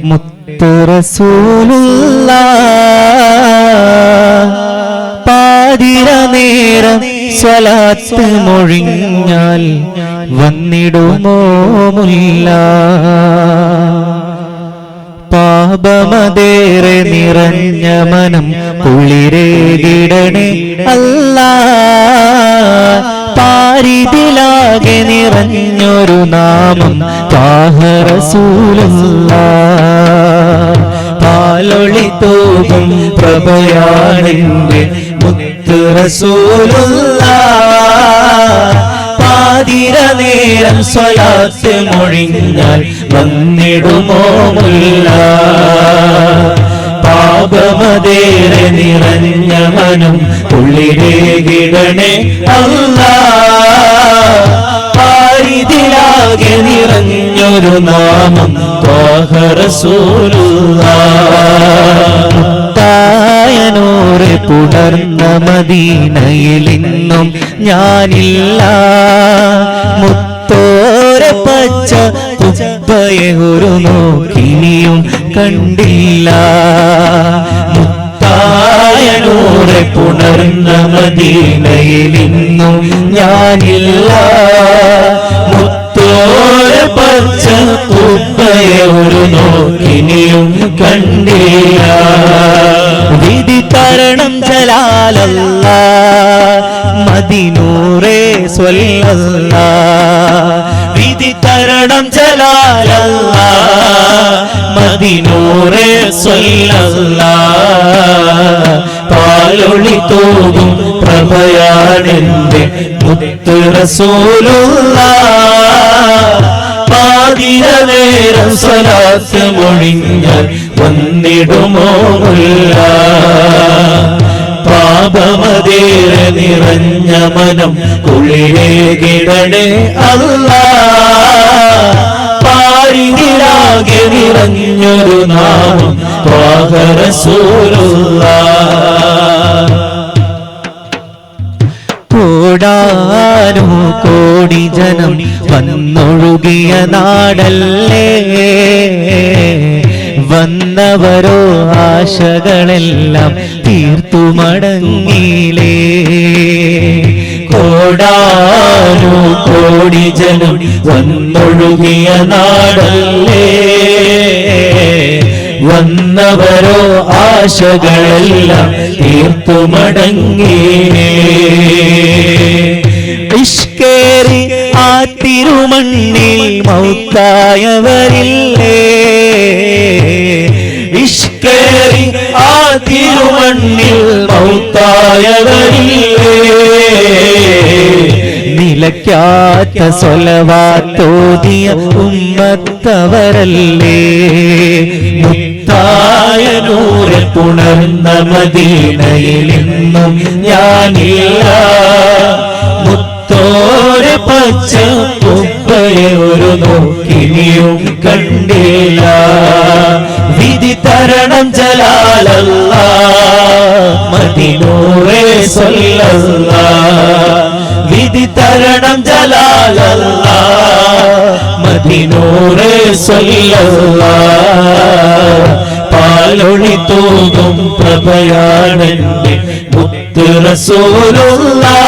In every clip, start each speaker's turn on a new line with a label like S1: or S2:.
S1: മുത്ത് റസൂലുള്ളാഹ് പാതിര നേരം സ്വലാത്ത് മൊഴിഞ്ഞാൽ വന്നിടുമോ മുല്ല പാപമതേറെ നിറഞ്ഞ മനം കുളിരേകിടണേ അല്ലാഹ് പാരിതിലാകെ നിറഞ്ഞൊരു നാമം ത്വാഹ റസൂലുള്ളാഹ് പാലൊളി തൂകും പ്രഭയാണെന്റെ മുത്ത് റസൂലുള്ളാഹ് പാതിര നേരം സ്വലാത്ത് മൊഴിഞ്ഞാൽ വന്നിടുമോ മുല്ല പാപമതേറെ നിറഞ്ഞ മനം കുളിരേകിടണേ അല്ലാഹ് പാരിതിലാകെ നിറഞ്ഞൊരു നാമം ത്വാഹ റസൂലുള്ളാഹ് നൂറ് പുണർന്ന മദീനയിൽ ഇന്നും ഞാനില്ല മുത്തോരെ പച്ച കുബ്ബയെ ഒരു നോക്കിനിയും കണ്ടില്ല മുത്തായ നൂറ് പുണർന്ന മദീനയിൽ ഇന്നും ഞാനില്ല മുത്തോരെ പച്ച കുബ്ബയെ ഒരു നോക്കിനിയും കണ്ടില്ല വിധി തരണം ജലാലല്ലാഹ് മദീനൂറേ സ്വല്ലല്ലാഹ് വിധി തരണം ജലാലല്ലാഹ് മദീനൂറേ സ്വല്ലല്ലാഹ് പാലൊളി തൂകും പ്രഭയാണെന്റെ മുത്ത് റസൂലുള്ളാഹ് പാതിര നേരം സ്വലാത്ത് മൊഴിഞ്ഞാൽ വന്നിടുമോ മുല്ല പാപമതേറെ നിറഞ്ഞ മനം കുളിരേകിടണേ അല്ലാഹ് പാരിതിലാകെ നിറഞ്ഞൊരു നാമം ത്വാഹ റസൂലുള്ളാഹ് കോടാനു കോടി ജനം വന്നൊഴുകിയ നാടല്ലേ വന്നവരോ ആശകളെല്ലാം തീർത്തു മടങ്ങിലേ കോടാനു കോടി ജനം വന്നൊഴുകിയ നാടല്ലേ വന്നവരോ ആശകളെല്ലാം തീർത്തു മടങ്ങിലേ ഇഷ്കേറി ആ തിരുമണ്ണിൽ മൗത്തായവരില്ലേ ഇഷ്കേറി ആ തിരുമണ്ണിൽ മൗത്തായവരില്ലേ നിലയ്ക്കാത്ത സ്വലവാത്തോതിയ ഉമ്മത്തവരല്ലേ മുത്തായ നൂറ് പുണർന്ന മദീനയിൽ ഇന്നും ഞാനില്ല മുത്തോരെ പച്ച കുബ്ബയെ ഒരു നോക്കിനിയും കണ്ടില്ല വിധി തരണം ജലാലല്ലാഹ് മദീനൂറേ സ്വല്ലല്ലാഹ് വിധി തരണം ജലാലല്ലാഹ് മദീനൂറേ സ്വല്ലല്ലാഹ് പാലൊളി തൂകും പ്രഭയാണെന്റെ മുത്ത് റസൂലുള്ളാഹ്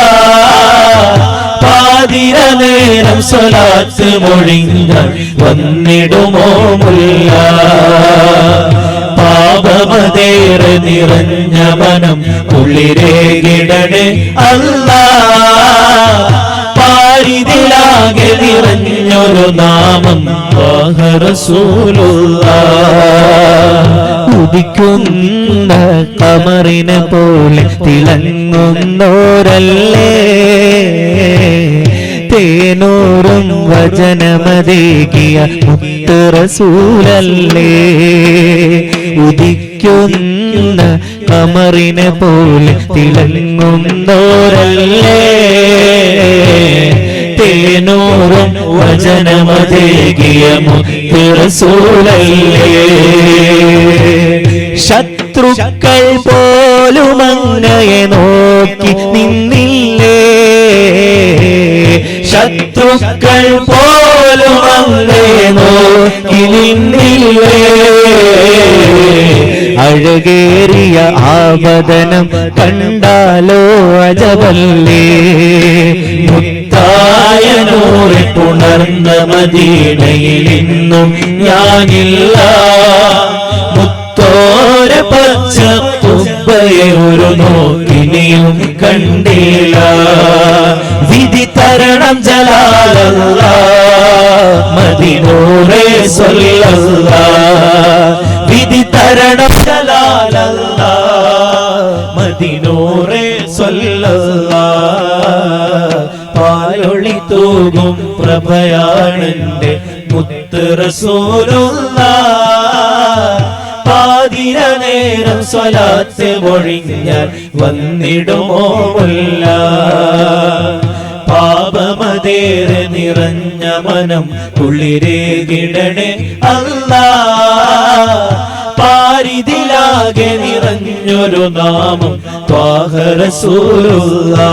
S1: പാതിര നേരം സ്വലാത്ത് മൊഴിഞ്ഞാൽ വന്നിടുമോ മുല്ല പാപമതേറെ നിറഞ്ഞ മനം കുളിരേകിടണേ അല്ലാഹ് പാരിതിലാകെ നിറഞ്ഞൊരു നാമം ത്വാഹ റസൂലുള്ളാഹ് ഉദിക്കുന്ന ഖമറിനെ പോലെ തിളങ്ങുന്നോരല്ലേ തേനൂറും വചനമതേകിയ മുത്ത് റസൂലല്ലേ ഉദിക്കുന്ന ഖമറിനെ പോലെ തിളങ്ങുന്നോരല്ലേ തേനൂറും വചനമതേകിയ മുത്ത് റസൂലല്ലേ ശത്രുക്കൾ പോലും അങ്ങയെ നോക്കി നിന്നില്ലേ ശത്രുക്കൾ പോലും പോലും അങ്ങയെ നോക്കി നിന്നില്ലേ അഴകേറിയ ആവദനം കണ്ടാലോ അജബല്ലേ മുത്തായ നൂറെ പുണർന്ന മദീനയിൽ ഇന്നും ഞാനില്ല മുത്തോര പച്ച കുബ്ബയെ ഒരു നോക്കിനിയും കണ്ടില്ല വിധി തരണം ജലാലല്ലാഹ് മദീനൂറേ സ്വല്ലല്ലാഹ് വിധി തരണം ജലാലല്ലാഹ് മദീനൂറേ സ്വല്ലല്ലാഹ് പാലൊളി തൂകും പ്രഭയാണെന്റെ മുത്ത് റസൂലുള്ളാഹ് പാതിര നേരം സ്വലാത്ത് മൊഴിഞ്ഞാൽ വന്നിടുമോ മുല്ല പാപമതേറെ നിറഞ്ഞ മനം കുളിരേകിടണേ അല്ലാഹ് പാരിതിലാകെ നിറഞ്ഞൊരു നാമം ത്വാഹ റസൂലുള്ളാഹ്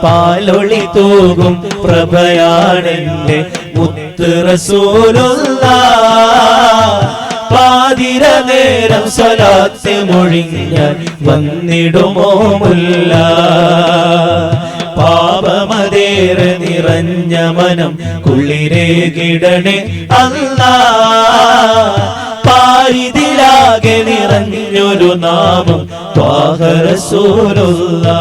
S1: പാലൊളി തൂകും പ്രഭയാണെന്റെ മുത്ത് റസൂലുള്ളാഹ് പാതിര നേരം സ്വലാത്ത് മൊഴിഞ്ഞാൽ വന്നിടുമോ മുല്ല പാപമതേറെ നിറഞ്ഞ മനം കുളിരേകിടണേ അല്ലാഹ് പാരിതിലാകെ നിറഞ്ഞൊരു നാമം ത്വാഹ റസൂലുള്ളാഹ്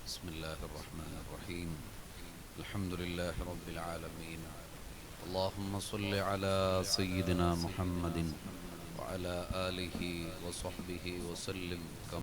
S2: بسم الله الرحمن الرحيم الحمد لله رب العالمين اللهم صل على سيدنا محمد وعلى آله وصحبه وسلم